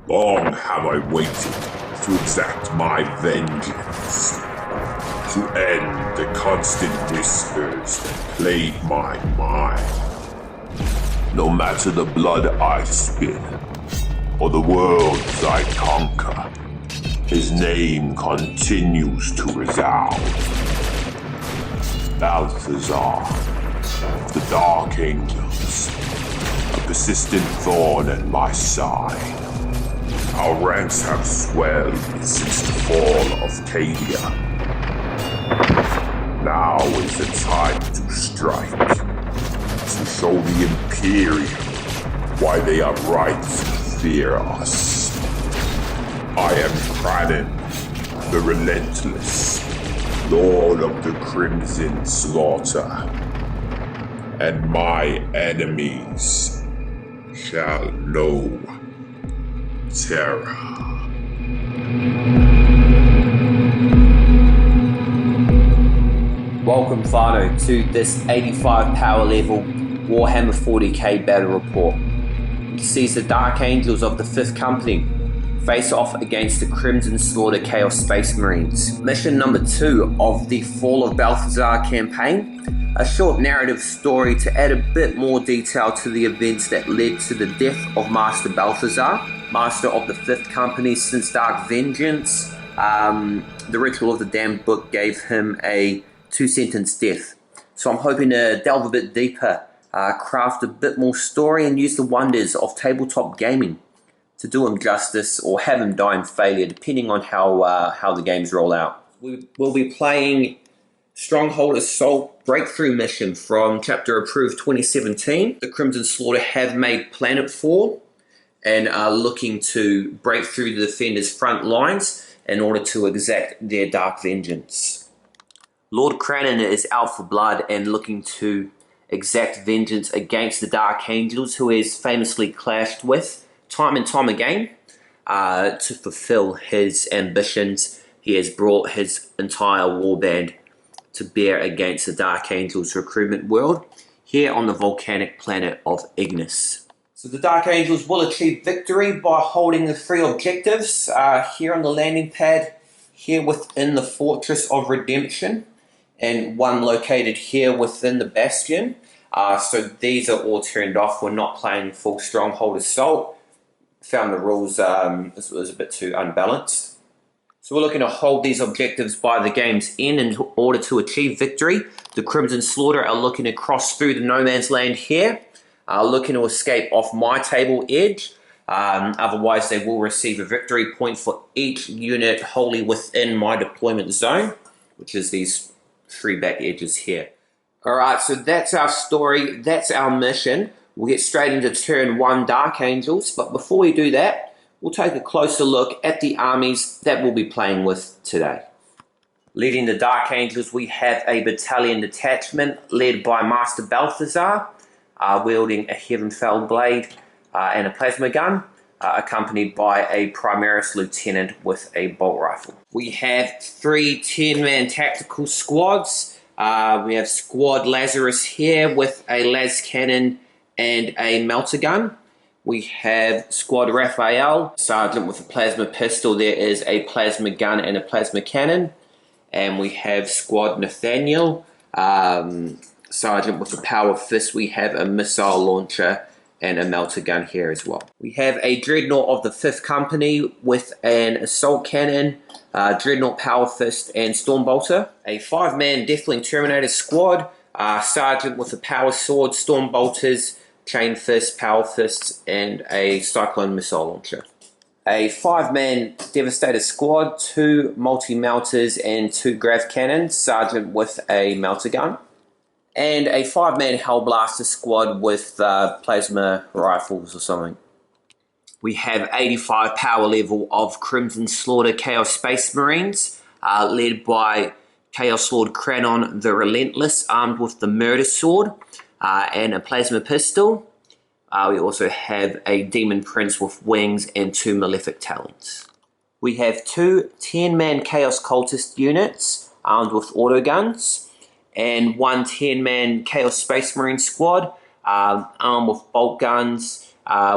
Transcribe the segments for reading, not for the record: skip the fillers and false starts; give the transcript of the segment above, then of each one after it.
Long have I waited to exact my vengeance, to end the constant whispers that plague my mind. No matter the blood I spill, or the worlds I conquer, his name continues to resound. Balthasar, the Dark Angels, a persistent thorn at my side. Our ranks have swelled since the fall of Cadia. Now is the time to strike, to show the Imperium why they are right to fear us. I am Kranon, the Relentless, Lord of the Crimson Slaughter, and my enemies shall know terror. Welcome, Fano, to this 85 power level Warhammer 40k battle report. You see the Dark Angels of the 5th Company face off against the Crimson Slaughter Chaos Space Marines. Mission number 2 of the Fall of Balthasar campaign, a short narrative story to add a bit more detail to the events that led to the death of Master Balthasar, Master of the 5th Company since Dark Vengeance. The Ritual of the Damned book gave him a 2-sentence death. So I'm hoping to delve a bit deeper, craft a bit more story, and use the wonders of tabletop gaming to do him justice or have him die in failure, depending on how the games roll out. We will be playing Stronghold Assault Breakthrough Mission from Chapter Approved 2017. The Crimson Slaughter have made planetfall and are looking to break through the defenders' front lines in order to exact their dark vengeance. Lord Kranon is out for blood and looking to exact vengeance against the Dark Angels, who he has famously clashed with time and time again. To fulfill his ambitions, he has brought his entire warband to bear against the Dark Angels recruitment world here on the volcanic planet of Ignis. So the Dark Angels will achieve victory by holding the 3 objectives here on the landing pad, here within the Fortress of Redemption, and one located here within the Bastion. So these are all turned off. We're not playing full Stronghold Assault. Found the rules was a bit too unbalanced. So we're looking to hold these objectives by the game's end in order to achieve victory. The Crimson Slaughter are looking to cross through the no man's land here, looking to escape off my table edge. Otherwise, they will receive a victory point for each unit wholly within my deployment zone, which is these 3 back edges here. Alright, so that's our story, that's our mission. We'll get straight into turn 1 Dark Angels, but before we do that, we'll take a closer look at the armies that we'll be playing with today. Leading the Dark Angels, we have a battalion detachment led by Master Balthasar, wielding a Heavenfell blade and a plasma gun, accompanied by a Primaris lieutenant with a bolt rifle. We have 3 10-man tactical squads. We have Squad Lazarus here with a las cannon and a melter gun. We have Squad Raphael, sergeant with a plasma pistol. There is a plasma gun and a plasma cannon. And we have Squad Nathaniel, sergeant with a power fist. We have a missile launcher and a melter gun here as well. We have a Dreadnought of the 5th Company with an assault cannon, Dreadnought power fist and Stormbolter. A 5-man Deathling Terminator squad, sergeant with a power sword, Stormbolters, chain fist, power fists, and a Cyclone missile launcher. A 5-man Devastator squad, 2 multi-melters and 2 grav cannons, sergeant with a melter gun. And a 5-man Hellblaster squad with plasma rifles or something. We have 85 power level of Crimson Slaughter Chaos Space Marines, led by Chaos Lord Kranon the Relentless, armed with the Murder Sword and a plasma pistol. We also have a Demon Prince with wings and 2 Malefic Talons. We have 2 10-man Chaos Cultist units armed with autoguns, and 1 10-man Chaos Space Marine squad armed with bolt guns,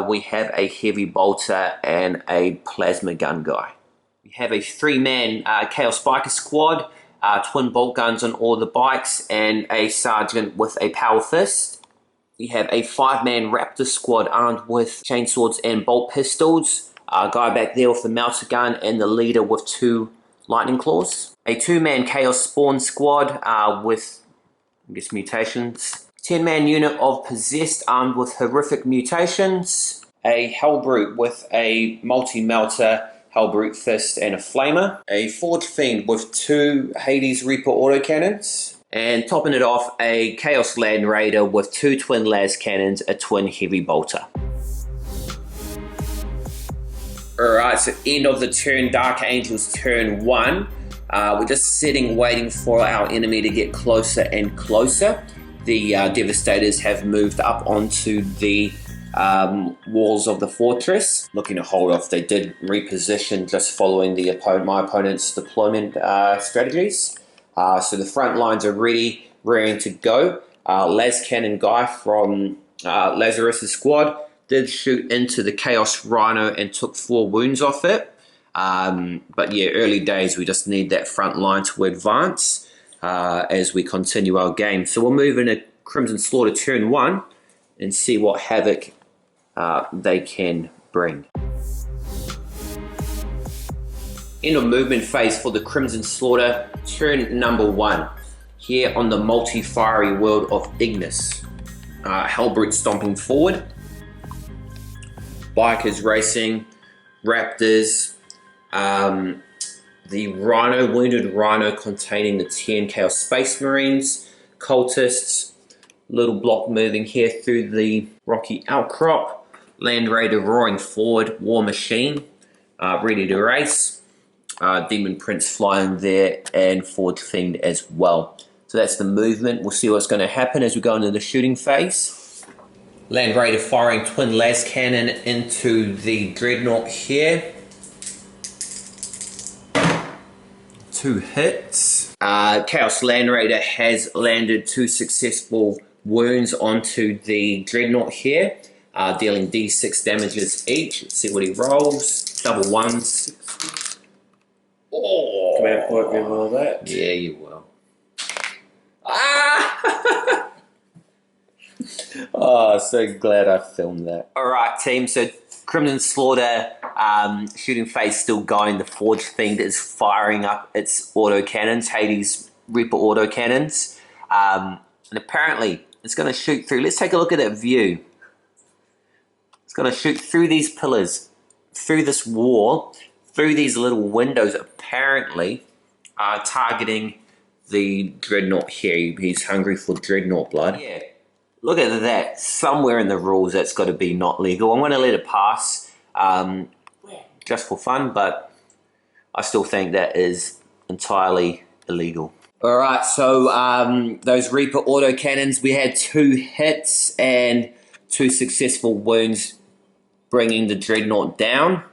we have a heavy bolter and a plasma gun guy. We have a 3-man Chaos Biker squad, twin bolt guns on all the bikes, and a sergeant with a power fist. We have a 5-man Raptor squad armed with chainswords and bolt pistols. A guy back there with the melter gun, and the leader with 2 lightning claws. A 2-man Chaos Spawn squad with, I guess, mutations. 10-man unit of Possessed armed with horrific mutations. A Hellbrute with a multi-melter, Hellbrute fist, and a flamer. A Forge Fiend with 2 Hades Reaper autocannons. And topping it off, a Chaos Land Raider with 2 twin las cannons, a twin heavy bolter. Alright, so end of the turn, Dark Angels turn 1. We're just sitting waiting for our enemy to get closer and closer. The Devastators have moved up onto the walls of the fortress, looking to hold off. They did reposition just following my opponent's deployment strategies. So the front lines are ready, raring to go. Las Cannon guy from Lazarus' squad did shoot into the Chaos Rhino and took 4 wounds off it. But yeah, early days, we just need that front line to advance as we continue our game. So we'll move into Crimson Slaughter turn 1 and see what havoc they can bring. End of movement phase for the Crimson Slaughter, turn number 1. Here on the multi-fiery world of Ignis. Hellbrute stomping forward. Bikers racing. Raptors. The Rhino, wounded Rhino containing the 10 Chaos Space Marines. Cultists. Little block moving here through the rocky outcrop. Land Raider roaring forward. War Machine. Ready to race. Demon Prince flying there, and Forge Fiend as well. So that's the movement. We'll see what's going to happen as we go into the shooting phase. Land Raider firing twin las cannon into the Dreadnought here. 2 hits. Chaos Land Raider has landed 2 successful wounds onto the Dreadnought here, dealing D6 damages each. Let's see what he rolls. Double 1s. Oh! Command point, remember all that? Yeah, you will. Ah! Oh, so glad I filmed that. Alright, team, so Crimson Slaughter shooting phase still going. The Forge Fiend is firing up its autocannons, Hades Reaper autocannons. And apparently, it's going to shoot through. Let's take a look at that view. It's going to shoot through these pillars, through this wall, through these little windows, apparently targeting the Dreadnought here. He's hungry for Dreadnought blood. Yeah, look at that. Somewhere in the rules that's got to be not legal. I'm going to let it pass just for fun, but I still think that is entirely illegal. Alright, so those Reaper autocannons, we had 2 hits and 2 successful wounds, bringing the Dreadnought down.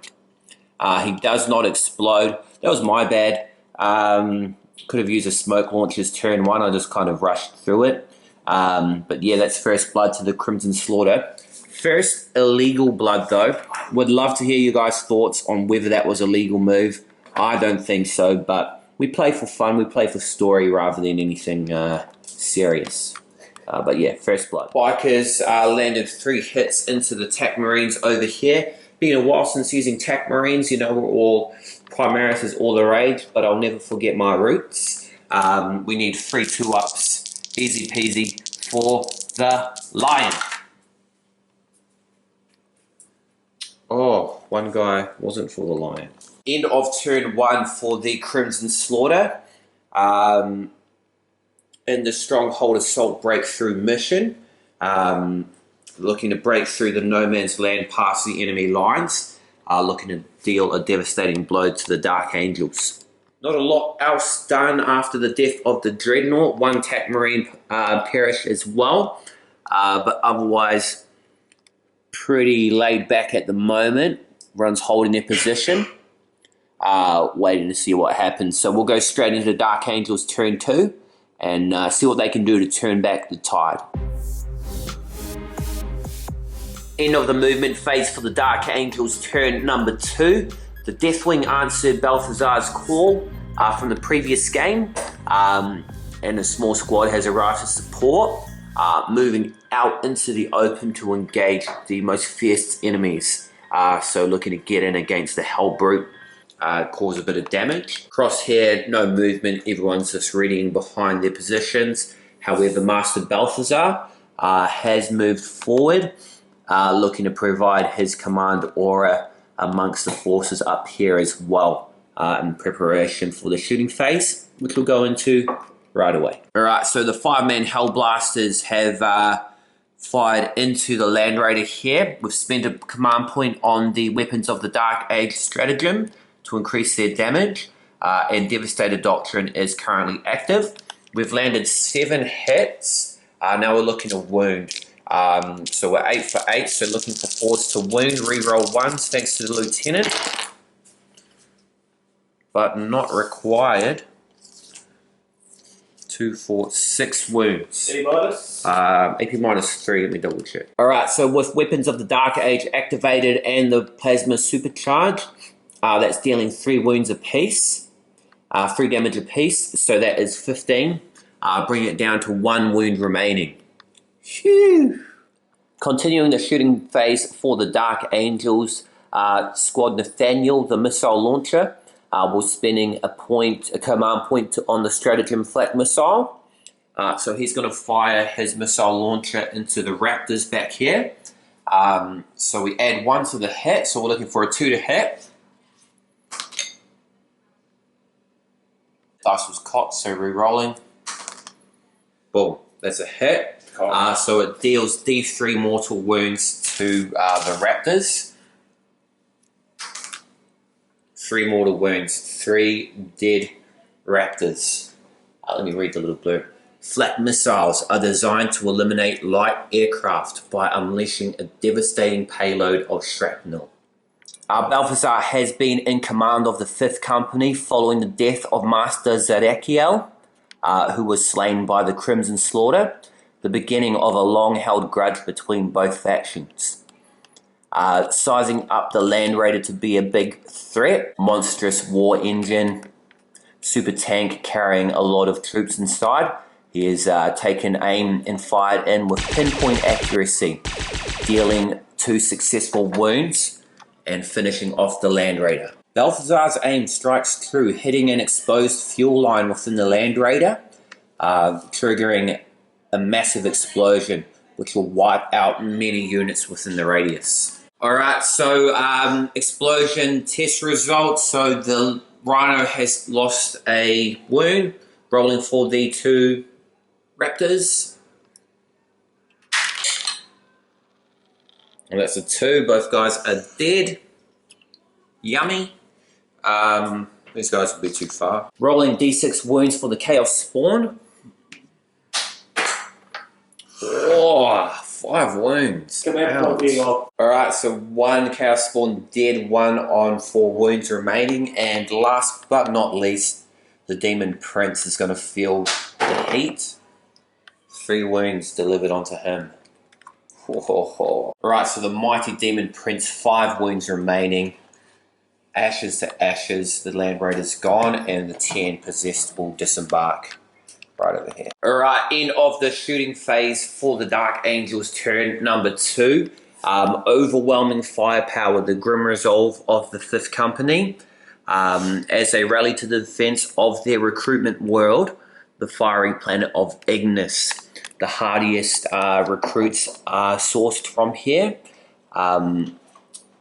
He does not explode. That was my bad. Could have used a smoke launcher's turn 1. I just kind of rushed through it. But yeah, that's first blood to the Crimson Slaughter. First illegal blood though. Would love to hear you guys' thoughts on whether that was a legal move. I don't think so, but we play for fun. We play for story rather than anything serious. But yeah, first blood. Bikers landed 3 hits into the TAC Marines over here. Been a while since using TAC Marines, you know, we're all, Primaris is all the rage, but I'll never forget my roots. We need 3 2-ups, easy peasy, for the Lion. Oh, one guy wasn't for the Lion. End of turn 1 for the Crimson Slaughter. In the Stronghold Assault Breakthrough mission. Looking to break through the no man's land past the enemy lines, looking to deal a devastating blow to the Dark Angels. Not a lot else done after the death of the Dreadnought. 1 TAC Marine perished as well, but otherwise pretty laid back at the moment. Everyone's holding their position, waiting to see what happens. So we'll go straight into Dark Angels turn 2 and see what they can do to turn back the tide. End of the movement phase for the Dark Angels, turn number 2. The Deathwing answered Balthasar's call from the previous game, and a small squad has arrived to support, moving out into the open to engage the most fierce enemies. So looking to get in against the Hellbrute, cause a bit of damage. Crosshair, no movement, everyone's just readying behind their positions. However, Master Balthasar has moved forward, looking to provide his command aura amongst the forces up here as well, in preparation for the shooting phase, which we'll go into right away. Alright, so the 5-man Hellblasters have fired into the Land Raider here. We've spent a command point on the Weapons of the Dark Age stratagem to increase their damage, and Devastator Doctrine is currently active. We've landed 7 hits. Now we're looking to wound. So we're 8 for 8, so looking for 4s to wound, reroll 1s thanks to the Lieutenant, but not required. 2, 4, 6 wounds. AP minus 3, let me double check. Alright, so with Weapons of the Dark Age activated and the Plasma Supercharge, that's dealing 3 wounds apiece, 3 damage apiece, so that is 15. Bring it down to 1 wound remaining. Phew. Continuing the shooting phase for the Dark Angels, Squad Nathaniel, the missile launcher, was spending a command point on the stratagem flak missile. So he's going to fire his missile launcher into the Raptors back here. So we add 1 to the hit, so we're looking for a 2 to hit. Dice was cocked, so re-rolling. Boom, that's a hit. So it deals D3 mortal wounds to the Raptors. 3 mortal wounds, 3 dead Raptors. Let me read the little blurb. Flak missiles are designed to eliminate light aircraft by unleashing a devastating payload of shrapnel. Balthasar has been in command of the 5th Company following the death of Master Zarakiel, who was slain by the Crimson Slaughter, the beginning of a long-held grudge between both factions. Sizing up the Land Raider to be a big threat, monstrous war engine, super tank carrying a lot of troops inside. He has taken aim and fired in with pinpoint accuracy, dealing 2 successful wounds and finishing off the Land Raider. Balthasar's aim strikes through, hitting an exposed fuel line within the Land Raider, triggering a massive explosion which will wipe out many units within the radius. Alright, so explosion test results. So the Rhino has lost a wound, rolling for the 2 Raptors. And that's a 2, both guys are dead. Yummy. These guys will be too far. Rolling D6 wounds for the Chaos Spawn. Oh, 5 wounds. Alright, so 1 Chaos Spawn dead, 1 on 4 wounds remaining, and last but not least, the Demon Prince is going to feel the heat. 3 wounds delivered onto him. Alright, so the mighty Demon Prince, 5 wounds remaining. Ashes to ashes, the Land Raider's gone, and the 10 possessed will disembark. Right over here. Alright, end of the shooting phase for the Dark Angels, turn number 2. Overwhelming firepower, the grim resolve of the 5th Company, as they rally to the defense of their recruitment world, the fiery planet of Ignis. The hardiest recruits are sourced from here,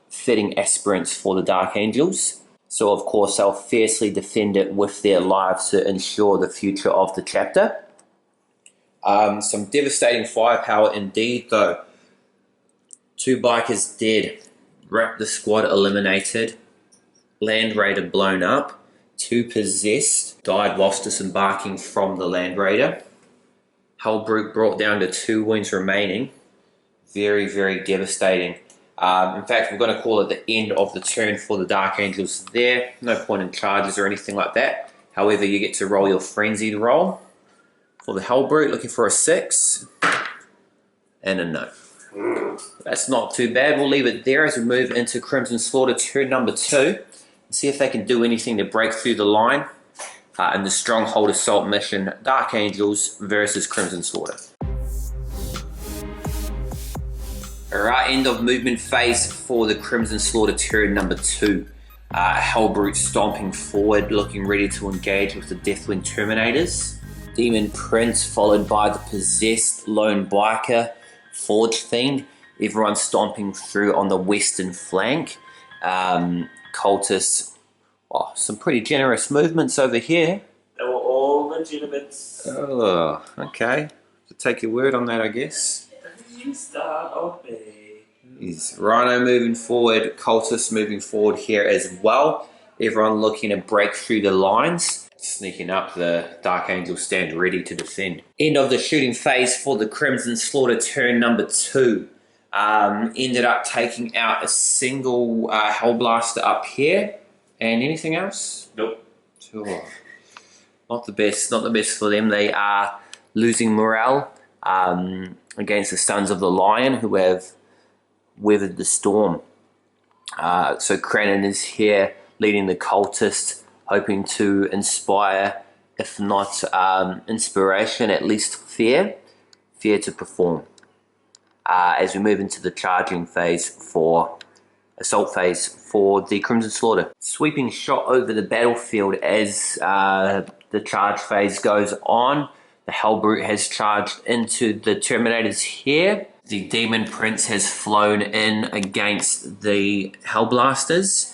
fitting aspirants for the Dark Angels. So of course they'll fiercely defend it with their lives to ensure the future of the chapter. Some devastating firepower indeed though. 2 bikers dead, Raptor squad eliminated, Land Raider blown up, 2 possessed, died whilst disembarking from the Land Raider. Hellbrute brought down to 2 wounds remaining. Very, very devastating. In fact, we're going to call it the end of the turn for the Dark Angels there. No point in charges or anything like that. However, you get to roll your frenzied roll for the Hellbrute, looking for a 6 and a no. That's not too bad. We'll leave it there as we move into Crimson Slaughter turn number 2. See if they can do anything to break through the line in the Stronghold Assault mission, Dark Angels versus Crimson Slaughter. Alright, end of movement phase for the Crimson Slaughter turn number 2. Hellbrute stomping forward, looking ready to engage with the Deathwing Terminators. Demon Prince followed by the Possessed Lone Biker, Forge Fiend. Everyone stomping through on the western flank. Cultists, some pretty generous movements over here. They were all legitimate. Oh, okay. Take your word on that, I guess. You start off me. Is Rhino moving forward, Cultists moving forward here as well. Everyone looking to break through the lines. Sneaking up, the Dark Angels stand ready to defend. End of the shooting phase for the Crimson Slaughter turn number 2. Ended up taking out a single Hellblaster up here. And anything else? Nope. Sure. Not the best for them. They are losing morale against the Sons of the Lion, who have weathered the storm. So Kranon is here leading the cultists, hoping to inspire, if not inspiration, at least fear to perform. As we move into the charging phase assault phase for the Crimson Slaughter. Sweeping shot over the battlefield as the charge phase goes on. The Hellbrute has charged into the Terminators here. The Demon Prince has flown in against the Hellblasters.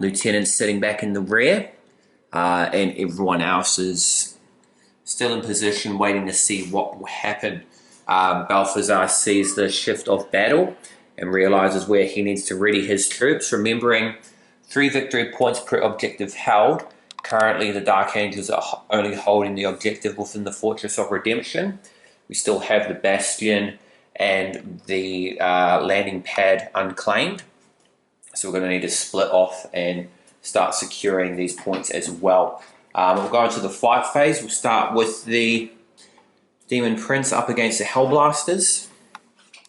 Lieutenant's sitting back in the rear. And everyone else is still in position waiting to see what will happen. Balthasar sees the shift of battle and realizes where he needs to ready his troops, remembering 3 victory points per objective held. Currently, the Dark Angels are only holding the objective within the Fortress of Redemption. We still have the Bastion and the landing pad unclaimed. So we're going to need to split off and start securing these points as well. We'll go into the fight phase. We'll start with the Demon Prince up against the Hellblasters.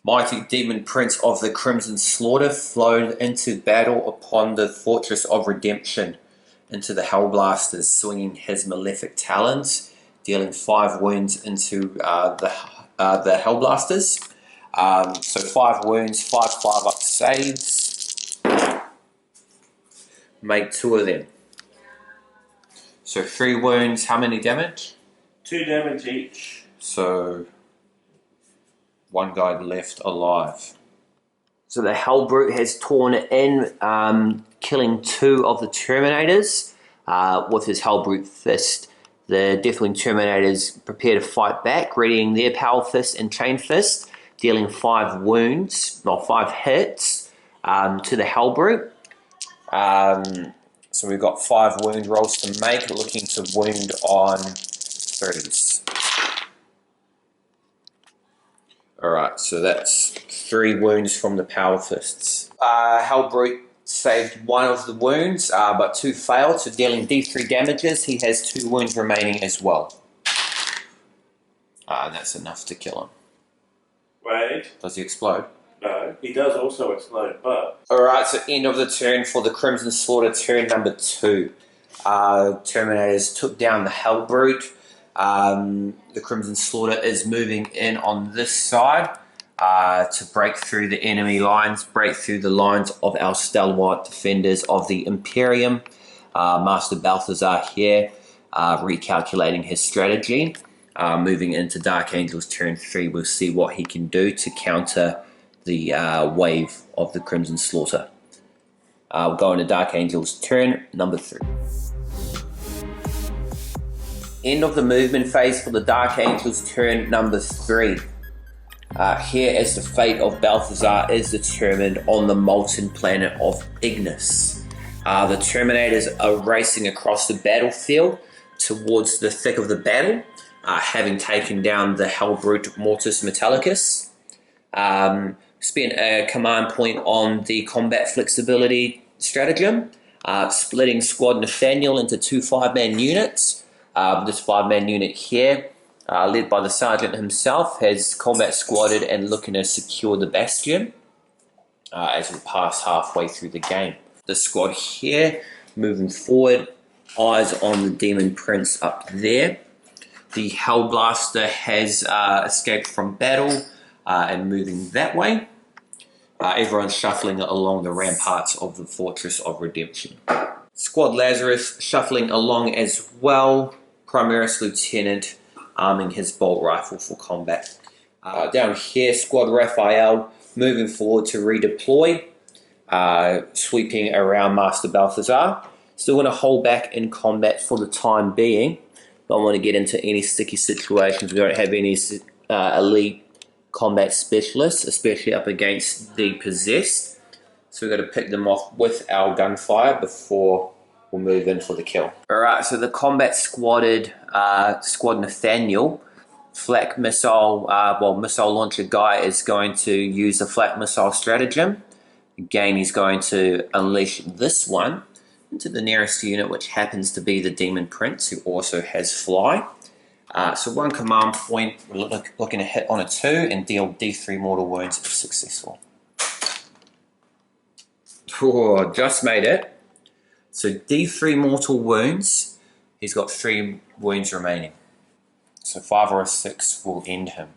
Mighty Demon Prince of the Crimson Slaughter flowed into battle upon the Fortress of Redemption into the Hellblasters, swinging his malefic talons, dealing 5 wounds into the Hellblasters. So 5 wounds, 5 up saves. Make 2 of them. So 3 wounds, how many damage? 2 damage each. So 1 guy left alive. So the Hellbrute has torn in, killing 2 of the Terminators with his Hellbrute Fist. The Deathwing Terminators prepare to fight back, readying their Power Fist and Chain Fist, dealing 5 hits to the Hellbrute. So we've got 5 wound rolls to make, looking to wound on 30s. Alright, so that's 3 wounds from the Power Fists. Hellbrute saved 1 of the wounds, but 2 failed, so dealing D3 damages, he has 2 wounds remaining as well. That's enough to kill him. Wait. Does he explode? No, he does also explode, but... Alright, so end of the turn for the Crimson Slaughter turn number 2. Terminators took down the Hellbrute. The Crimson Slaughter is moving in on this side to break through the enemy lines, break through the lines of our stalwart defenders of the Imperium. Master Balthasar here, recalculating his strategy. Moving into Dark Angel's turn 3, we'll see what he can do to counter the wave of the Crimson Slaughter. We'll go into Dark Angel's turn number 3. End of the movement phase for the Dark Angels turn number 3. Here as the fate of Balthasar is determined on the molten planet of Ignis. The Terminators are racing across the battlefield towards the thick of the battle, having taken down the Hellbrute Mortis Metallicus. Spent a command point on the combat flexibility stratagem, splitting Squad Nathaniel into 2 5-man units. This 5-man unit here led by the sergeant himself, has combat squatted and looking to secure the bastion as we pass halfway through the game. The squad here, moving forward, eyes on the Demon Prince up there. The Hellblaster has escaped from battle and moving that way. Everyone's shuffling along the ramparts of the Fortress of Redemption. Squad Lazarus shuffling along as well. Primaris Lieutenant arming his bolt rifle for combat. Down here, Squad Raphael moving forward to redeploy, sweeping around Master Balthasar. Still going to hold back in combat for the time being. Don't want to get into any sticky situations. We don't have any elite combat specialists, especially up against the possessed. So we've got to pick them off with our gunfire before we'll move in for the kill. Alright, so the combat squad Nathaniel, flak missile, missile launcher guy is going to use the flak missile stratagem. Again, he's going to unleash this one into the nearest unit, which happens to be the Demon Prince, who also has fly. So one command point, we're looking to hit on a 2 and deal D3 mortal wounds if successful. Oh, just made it. So D3 mortal wounds, he's got 3 wounds remaining. So 5 or a 6 will end him.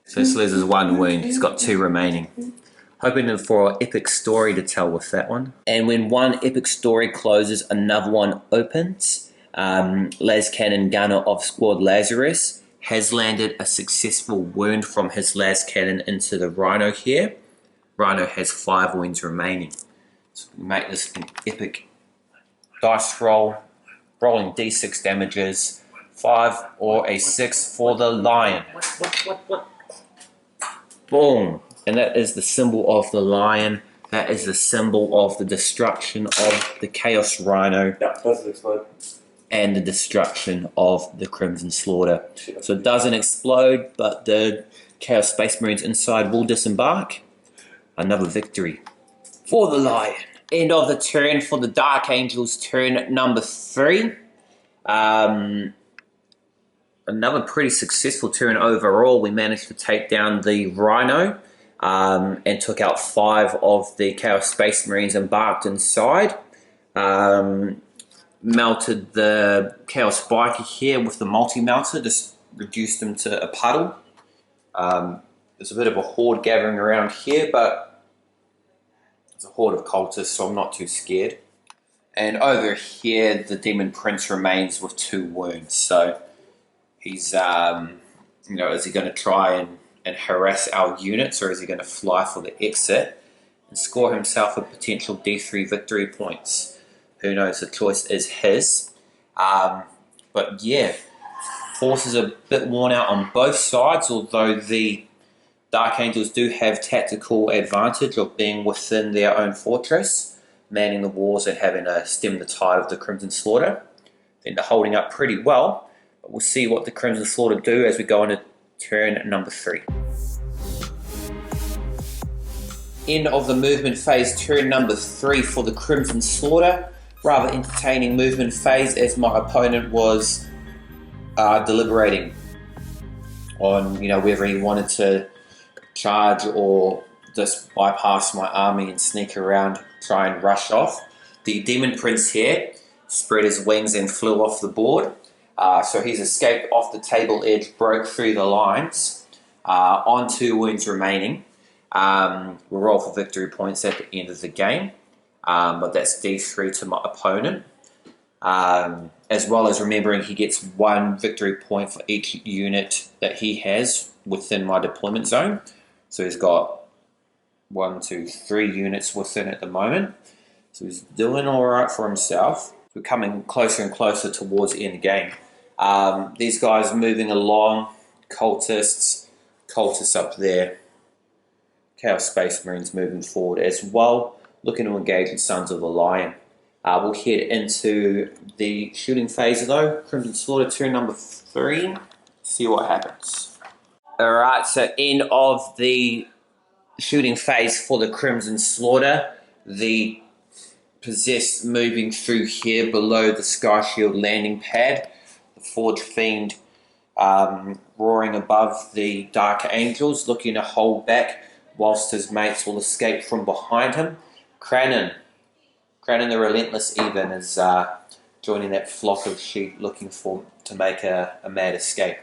So this loses 1 wound, he's got 2 remaining. Hoping for an epic story to tell with that one. And when one epic story closes, another one opens. Las Cannon Gunner of Squad Lazarus has landed a successful wound from his Las Cannon into the Rhino here. Rhino has 5 wounds remaining. So we make this an epic dice roll, rolling D6 damages, 5 or a 6 for the lion. Boom. And that is the symbol of the lion. That is the symbol of the destruction of the Chaos Rhino. Yeah, doesn't explode. And the destruction of the Crimson Slaughter. So it doesn't explode, but the Chaos Space Marines inside will disembark. Another victory for the lion. End of the turn for the Dark Angels, turn number 3. Another pretty successful turn overall. We managed to take down the Rhino. And took out 5 of the Chaos Space Marines embarked inside. Melted the Chaos Biker here with the multi-melter, just reduced them to a puddle. There's a bit of a horde gathering around here, but it's a horde of cultists, so I'm not too scared. And over here, the Demon Prince remains with 2 wounds, so he's, is he going to try and harass our units, or is he going to fly for the exit and score himself a potential D3 victory points? Who knows, the choice is his. But yeah, forces are a bit worn out on both sides, although the Dark Angels do have tactical advantage of being within their own fortress, manning the walls and having to stem the tide of the Crimson Slaughter. I think they're holding up pretty well, but we'll see what the Crimson Slaughter do as we go into turn number 3. End of the movement phase, turn number 3 for the Crimson Slaughter. Rather entertaining movement phase as my opponent was deliberating on whether he wanted to charge or just bypass my army and sneak around, try and rush off. The Demon Prince here spread his wings and flew off the board. So he's escaped off the table edge, broke through the lines, on 2 wounds remaining. We'll roll for victory points at the end of the game, but that's D3 to my opponent. As well as remembering he gets 1 victory point for each unit that he has within my deployment zone. So he's got 1, 2, 3 units within at the moment. So he's doing alright for himself. We're coming closer and closer towards the end game. These guys moving along, cultists up there, Chaos Space Marines moving forward as well, looking to engage with Sons of the Lion. We'll head into the shooting phase though, Crimson Slaughter turn number 3, see what happens. Alright, so end of the shooting phase for the Crimson Slaughter. The Possessed moving through here below the Sky Shield landing pad. The Forge Fiend roaring above the Dark Angels, looking to hold back whilst his mates will escape from behind him. Kranon the Relentless even is joining that flock of sheep looking to make a mad escape.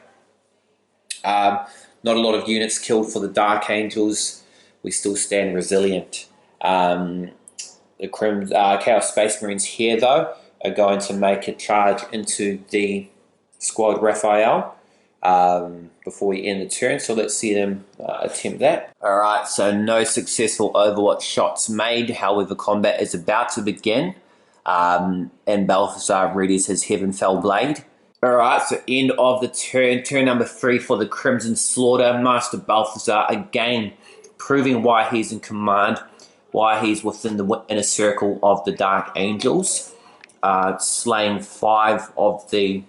Not a lot of units killed for the Dark Angels. We still stand resilient. The Chaos Space Marines here, though, are going to make a charge into the squad Raphael before we end the turn. So let's see them attempt that. Alright, so no successful Overwatch shots made. However, combat is about to begin. And Balthasar readies his Heavenfell blade. Alright, so end of the turn. Turn number 3 for the Crimson Slaughter. Master Balthasar again proving why he's in command, why he's within the inner circle of the Dark Angels, slaying 4 of the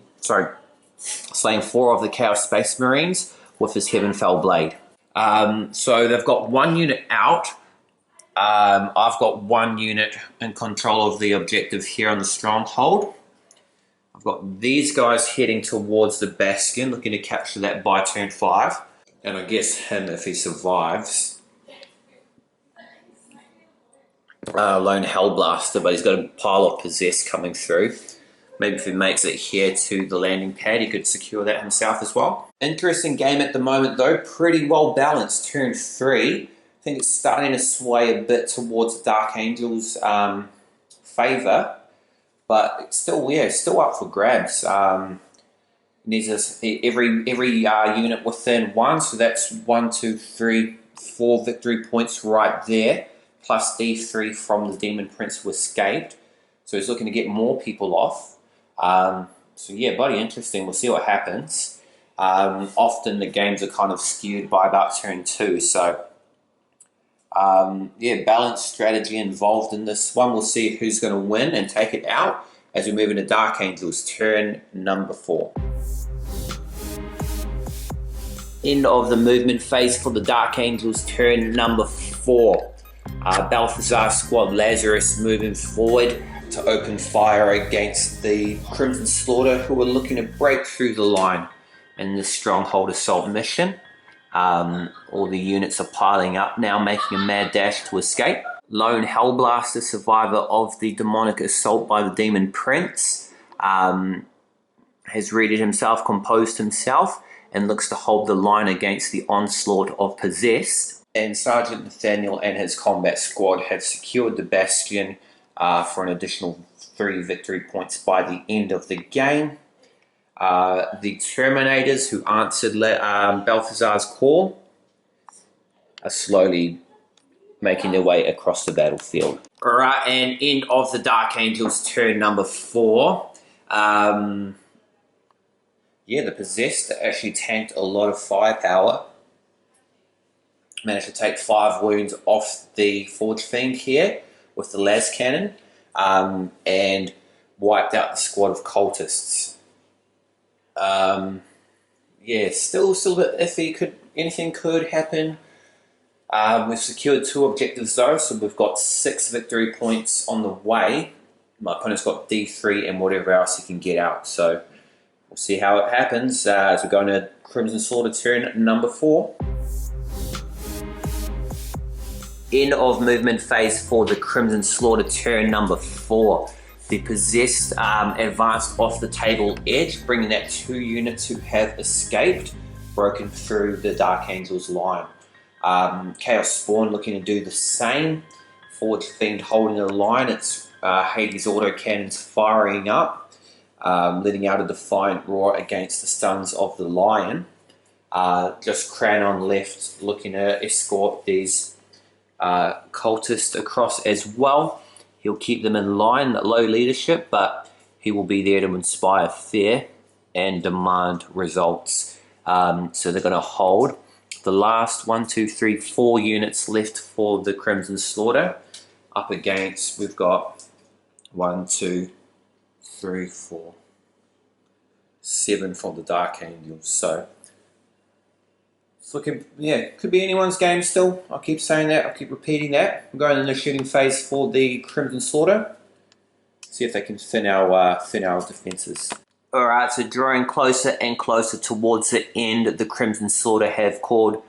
Chaos Space Marines with his Heavenfell blade. So they've got 1 unit out. I've got 1 unit in control of the objective here on the stronghold. I've got these guys heading towards the bastion, looking to capture that by turn 5. And I guess him, if he survives, lone Hellblaster, but he's got a pile of Possess coming through. Maybe if he makes it here to the landing pad, he could secure that himself as well. Interesting game at the moment, though. Pretty well balanced. Turn 3. I think it's starting to sway a bit towards the Dark Angels' favour, but it's still up for grabs. Needs every unit within 1, so that's 1, 2, 3, 4 victory points right there, plus D3 from the Demon Prince who escaped. So he's looking to get more people off. So yeah, bloody interesting. We'll see what happens. Often the games are kind of skewed by about turn 2. So yeah, balanced strategy involved in this one. We'll see who's going to win and take it out as we move into Dark Angels turn number 4. End of the movement phase for the Dark Angels turn number 4. Balthasar squad Lazarus moving forward to open fire against the Crimson Slaughter, who are looking to break through the line in this stronghold assault mission. All the units are piling up now, making a mad dash to escape. Lone Hellblaster, survivor of the demonic assault by the Demon Prince, has readied himself, composed himself, and looks to hold the line against the onslaught of Possessed. And Sergeant Nathaniel and his combat squad have secured the Bastion for an additional 3 victory points by the end of the game. The Terminators, who answered Balthasar's call, are slowly making their way across the battlefield. Alright, and end of the Dark Angels turn number 4. Yeah, the Possessed actually tanked a lot of firepower. Managed to take 5 wounds off the Forge Fiend here with the las cannon, and wiped out the squad of cultists. Yeah, still a bit iffy. Anything could happen. We've secured 2 objectives though, so we've got 6 victory points on the way. My opponent's got D3 and whatever else he can get out, so we'll see how it happens as we go into Crimson Slaughter turn number 4. End of movement phase for the Crimson Slaughter turn number 4. The Possessed advanced off the table edge, bringing that 2 units who have escaped, broken through the Dark Angels line. Chaos Spawn looking to do the same. Forge Fiend holding the line. It's Hades autocannons firing up, letting out a defiant roar against the Sons of the Lion. Just Kranon left looking to escort these cultists across as well. He'll keep them in line, low leadership, but he will be there to inspire fear and demand results. So they're going to hold. The last 1, 2, 3, 4 units left for the Crimson Slaughter. Up against, we've got 1, 2, 3, 4, 7 for the Dark Angels. So It's looking, yeah, could be anyone's game still. I'll keep saying that, I'll keep repeating that. We're going in the shooting phase for the Crimson Slaughter. See if they can thin our defences. Alright, so drawing closer and closer towards the end, the Crimson Slaughter have called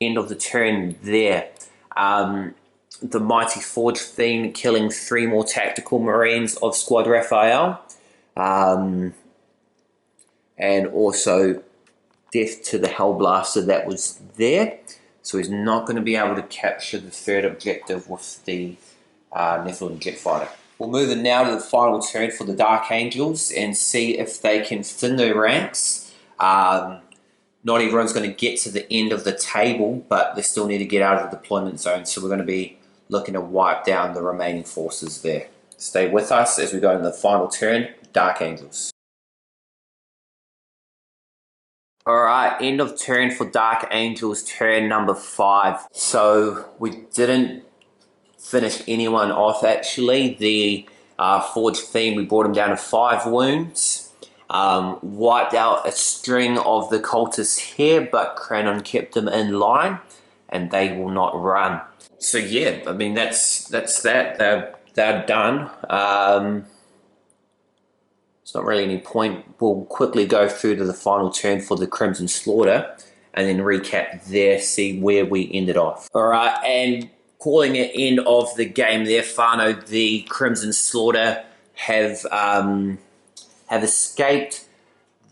end of the turn there. The Mighty Forge Fiend killing 3 more tactical Marines of Squad Raphael. And also death to the Hellblaster that was there. So he's not going to be able to capture the third objective with the Nephilim Jet Fighter. We'll move in now to the final turn for the Dark Angels and see if they can thin their ranks. Not everyone's going to get to the end of the table, but they still need to get out of the deployment zone. So we're going to be looking to wipe down the remaining forces there. Stay with us as we go in the final turn, Dark Angels. Alright, end of turn for Dark Angels, turn number 5. So we didn't finish anyone off actually. The Forge Fiend, we brought him down to 5 wounds. Wiped out a string of the cultists here, but Kranon kept them in line and they will not run. So yeah, I mean that's that. They're done. There's not really any point. We'll quickly go through to the final turn for the Crimson Slaughter and then recap there, see where we ended off. Alright, and calling it end of the game there, Whānau, the Crimson Slaughter have escaped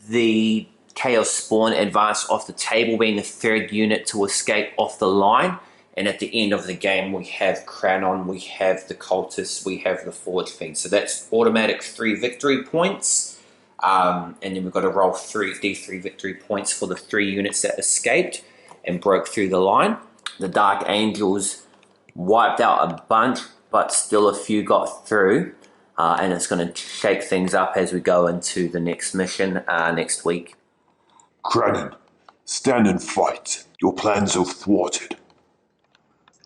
the Chaos Spawn, advanced off the table, being the 3rd unit to escape off the line. And at the end of the game, we have Kranon, we have the Cultists, we have the Forge Fiend. So that's automatic 3 victory points. And then we've got to roll D3 victory points for the 3 units that escaped and broke through the line. The Dark Angels wiped out a bunch, but still a few got through. And it's going to shake things up as we go into the next mission next week. Kranon, stand and fight. Your plans are thwarted.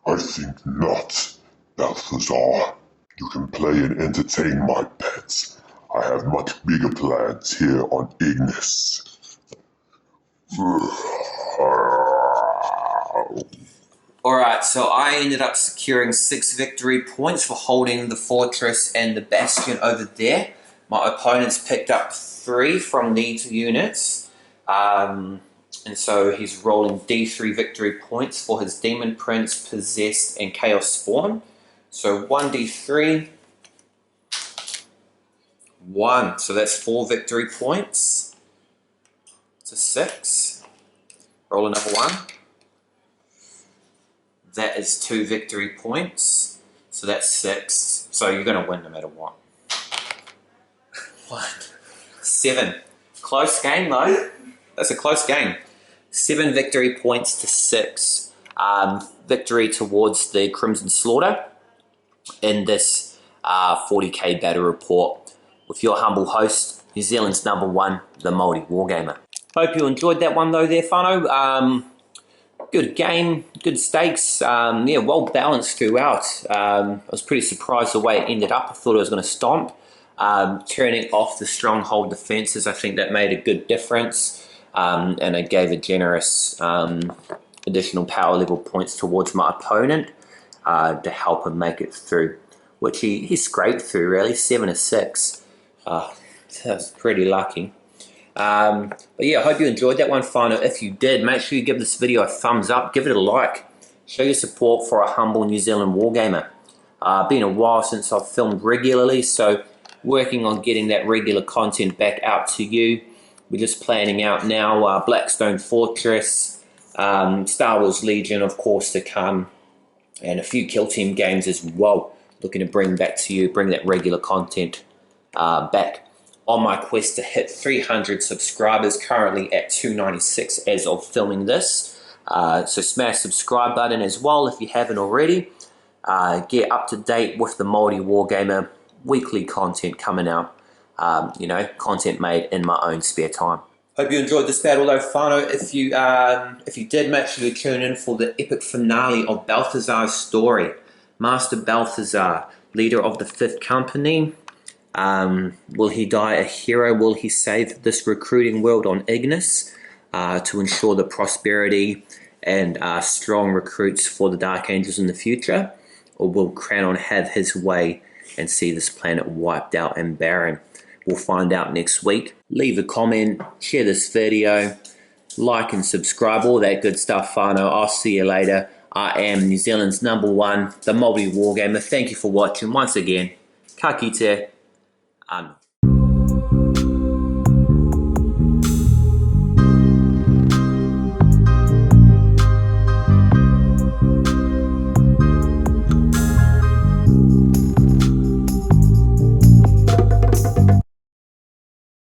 I think not, Balthasar. You can play and entertain my pets. I have much bigger plans here on Ignis. Alright, so I ended up securing 6 victory points for holding the fortress and the bastion over there. My opponents picked up 3 from these units. And so he's rolling D3 victory points for his Demon Prince, Possessed, and Chaos Spawn. So 1D3, 1. So that's 4 victory points. It's a 6. Roll another 1. That is 2 victory points. So that's 6. So you're going to win no matter what. 1. 7. Close game though. That's a close game. 7 victory points to 6. Victory towards the Crimson Slaughter in this 40k battle report with your humble host, New Zealand's #1, the Māori Wargamer. Hope you enjoyed that one though there, Whānau. Good game, good stakes, yeah, well balanced throughout. I was pretty surprised the way it ended up. I thought it was going to stomp. Turning off the stronghold defences, I think that made a good difference. And it gave a generous additional power level points towards my opponent to help him make it through, which he scraped through really, 7 to 6. That's pretty lucky. But yeah, I hope you enjoyed that one, Whānau. If you did, make sure you give this video a thumbs up, give it a like, show your support for a humble New Zealand wargamer. Been a while since I've filmed regularly, so working on getting that regular content back out to you. We're just planning out now Blackstone Fortress, Star Wars Legion of course to come, and a few Kill Team games as well. Looking to bring back to you, bring that regular content back. On my quest to hit 300 subscribers, currently at 296 as of filming this. So smash subscribe button as well if you haven't already. Get up to date with the Māori Wargamer, weekly content coming out. You know, content made in my own spare time. Hope you enjoyed this battle though, Whānau. If you did, make sure you tune in for the epic finale of Balthasar's story. Master Balthasar, leader of the 5th Company. Will he die a hero? Will he save this recruiting world on Ignis? to ensure the prosperity and strong recruits for the Dark Angels in the future? Or will Kranon have his way and see this planet wiped out and barren? We'll find out next week. Leave a comment, share this video, like and subscribe, all that good stuff, whānau. I'll see you later. I am New Zealand's #1, the Māori Wargamer. Thank you for watching once again. Ka kite, anō.